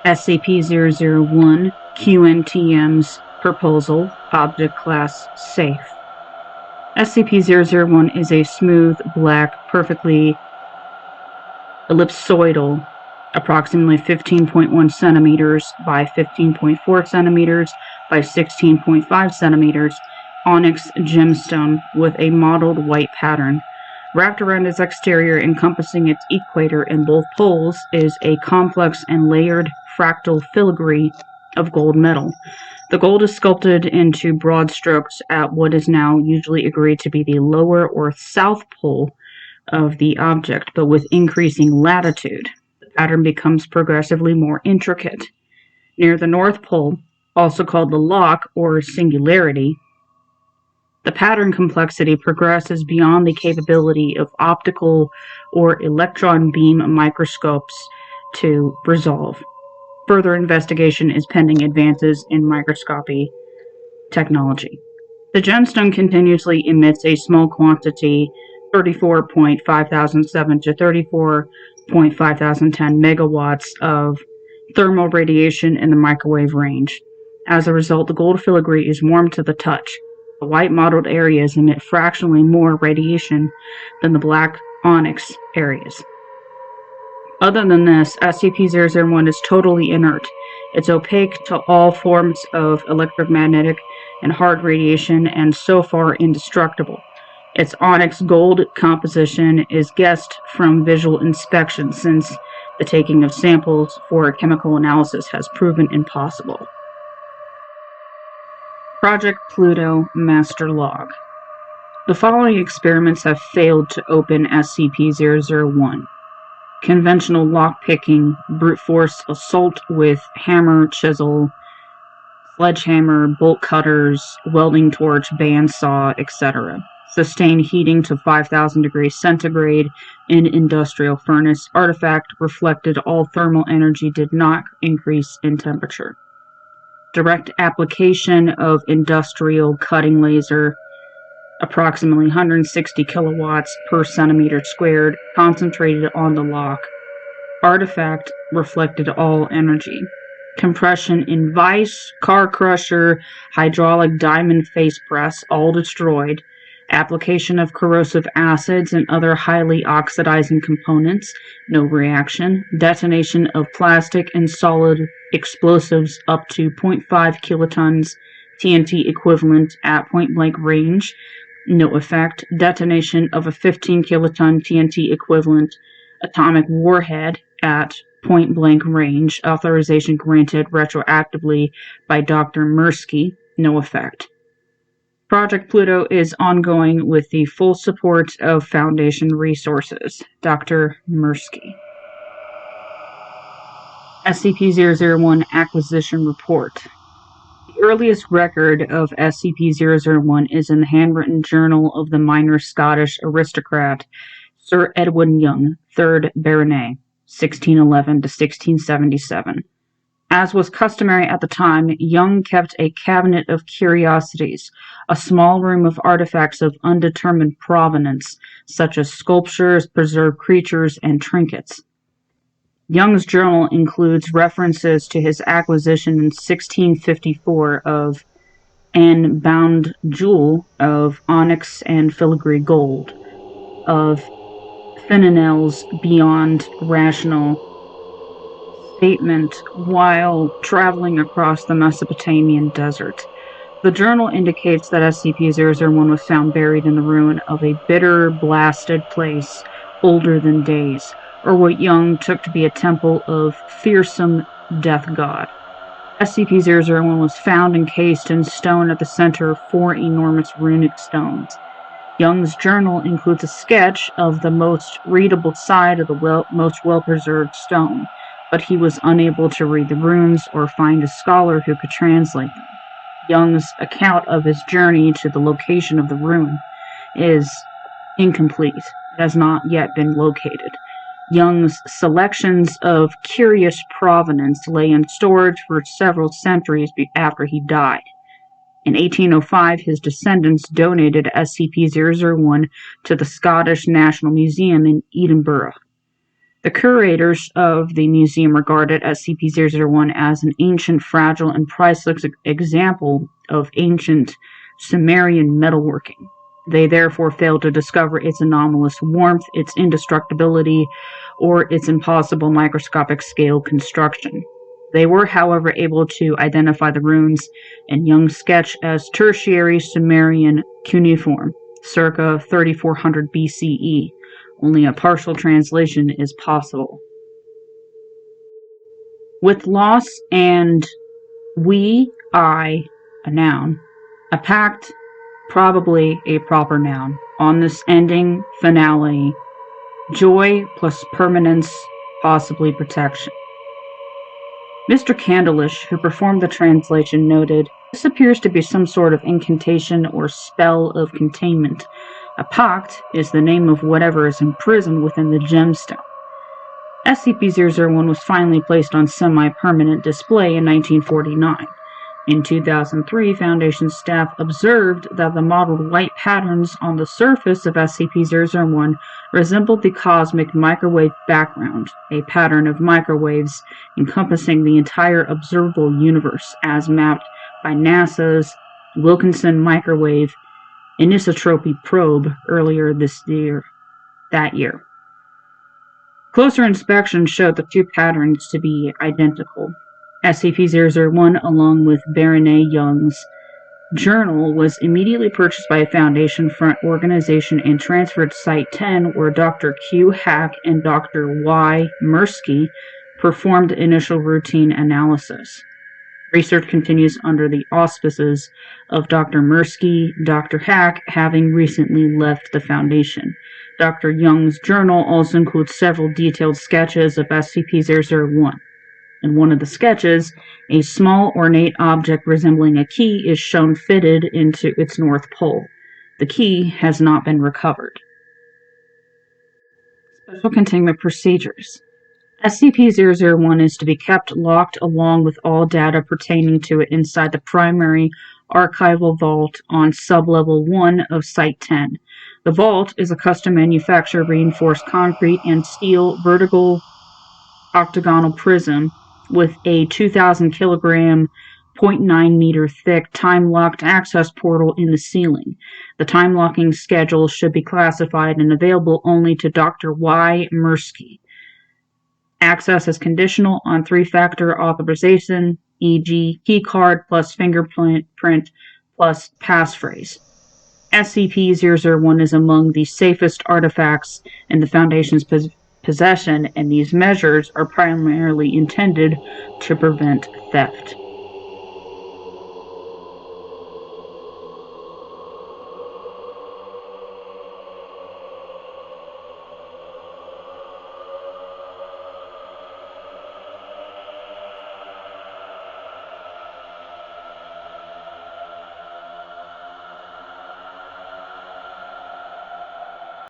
SCP-001 qntm's proposal, Object Class Safe. SCP-001 is a smooth, black, perfectly ellipsoidal, approximately 15.1 centimeters by 15.4 centimeters by 16.5 centimeters onyx gemstone with a mottled white pattern. Wrapped around its exterior, encompassing its equator and both poles, is a complex and layered fractal filigree of gold metal. The gold is sculpted into broad strokes at what is now usually agreed to be the lower or south pole of the object, but with increasing latitude, the pattern becomes progressively more intricate. Near the North Pole, also called the lock or singularity, the pattern complexity progresses beyond the capability of optical or electron beam microscopes to resolve. Further investigation is pending advances in microscopy technology. The gemstone continuously emits a small quantity, 34.5007 to 34.5010 megawatts of thermal radiation in the microwave range. As a result, the gold filigree is warm to the touch. The white mottled areas emit fractionally more radiation than the black onyx areas. Other than this, SCP-001 is totally inert. It's opaque to all forms of electromagnetic and hard radiation and so far indestructible. Its onyx gold composition is guessed from visual inspection, since the taking of samples for chemical analysis has proven impossible. Project Pluto Master Log. The following experiments have failed to open SCP-001. Conventional lockpicking, brute force assault with hammer, chisel, sledgehammer, bolt cutters, welding torch, bandsaw, etc. Sustained heating to 5,000 degrees centigrade in industrial furnace. Artifact reflected all thermal energy, did not increase in temperature. Direct application of industrial cutting laser, approximately 160 kilowatts per centimeter squared, concentrated on the lock. Artifact reflected all energy. Compression in vise, car crusher, hydraulic diamond face press, all destroyed. Application of corrosive acids and other highly oxidizing components, no reaction. Detonation of plastic and solid explosives up to 0.5 kilotons TNT equivalent at point-blank range, no effect. Detonation of a 15 kiloton TNT equivalent atomic warhead at point-blank range. Authorization granted retroactively by Dr. Mirsky, no effect. Project Pluto is ongoing with the full support of Foundation resources. Dr. Mirsky. SCP-001 Acquisition Report. The earliest record of SCP-001 is in the handwritten journal of the minor Scottish aristocrat Sir Edwin Young, 3rd Baronet, 1611 to 1677. As was customary at the time, Young kept a cabinet of curiosities, a small room of artifacts of undetermined provenance, such as sculptures, preserved creatures, and trinkets. Young's journal includes references to his acquisition in 1654 of an bound jewel of onyx and filigree gold, of Finninel's beyond rational statement while traveling across the Mesopotamian desert. The journal indicates that SCP-001 was found buried in the ruin of a bitter, blasted place older than days, or what Young took to be a temple of fearsome death god. SCP-001 was found encased in stone at the center of 4 enormous runic stones. Young's journal includes a sketch of the most readable side of the most well-preserved stone, but he was unable to read the runes or find a scholar who could translate them. Young's account of his journey to the location of the ruin is incomplete. It has not yet been located. Young's selections of curious provenance lay in storage for several centuries after he died. In 1805, his descendants donated SCP-001 to the Scottish National Museum in Edinburgh. The curators of the museum regarded SCP-001 as an ancient, fragile, and priceless example of ancient Sumerian metalworking. They therefore failed to discover its anomalous warmth, its indestructibility, or its impossible microscopic scale construction. They were, however, able to identify the runes in Young's sketch as Tertiary Sumerian cuneiform, circa 3400 BCE. Only a partial translation is possible. With loss and a noun, a pact, probably a proper noun, on this ending finale, joy plus permanence, possibly protection. Mr. Candlish, who performed the translation, noted, "This appears to be some sort of incantation or spell of containment. A pact is the name of whatever is imprisoned within the gemstone." SCP-001 was finally placed on semi-permanent display in 1949. In 2003, Foundation staff observed that the modeled white patterns on the surface of SCP-001 resembled the cosmic microwave background, a pattern of microwaves encompassing the entire observable universe as mapped by NASA's Wilkinson Microwave Anisotropy probe earlier that year. Closer inspection showed the two patterns to be identical. SCP-001, along with Baronet Young's journal, was immediately purchased by a Foundation front organization and transferred to Site-10, where Dr. Q. Hack and Dr. Y. Mirsky performed initial routine analysis. Research continues under the auspices of Dr. Mirsky, Dr. Hack having recently left the Foundation. Dr. Young's journal also includes several detailed sketches of SCP-001. In one of the sketches, a small ornate object resembling a key is shown fitted into its north pole. The key has not been recovered. Special containment procedures. SCP-001 is to be kept locked along with all data pertaining to it inside the primary archival vault on Sublevel 1 of Site-10. The vault is a custom-manufactured reinforced concrete and steel vertical octagonal prism with a 2,000 kilogram, 0.9 meter thick time-locked access portal in the ceiling. The time-locking schedule should be classified and available only to Dr. Y. Mirsky. Access is conditional on 3-factor authorization, e.g. keycard plus fingerprint plus passphrase. SCP-001 is among the safest artifacts in the Foundation's possession, and these measures are primarily intended to prevent theft.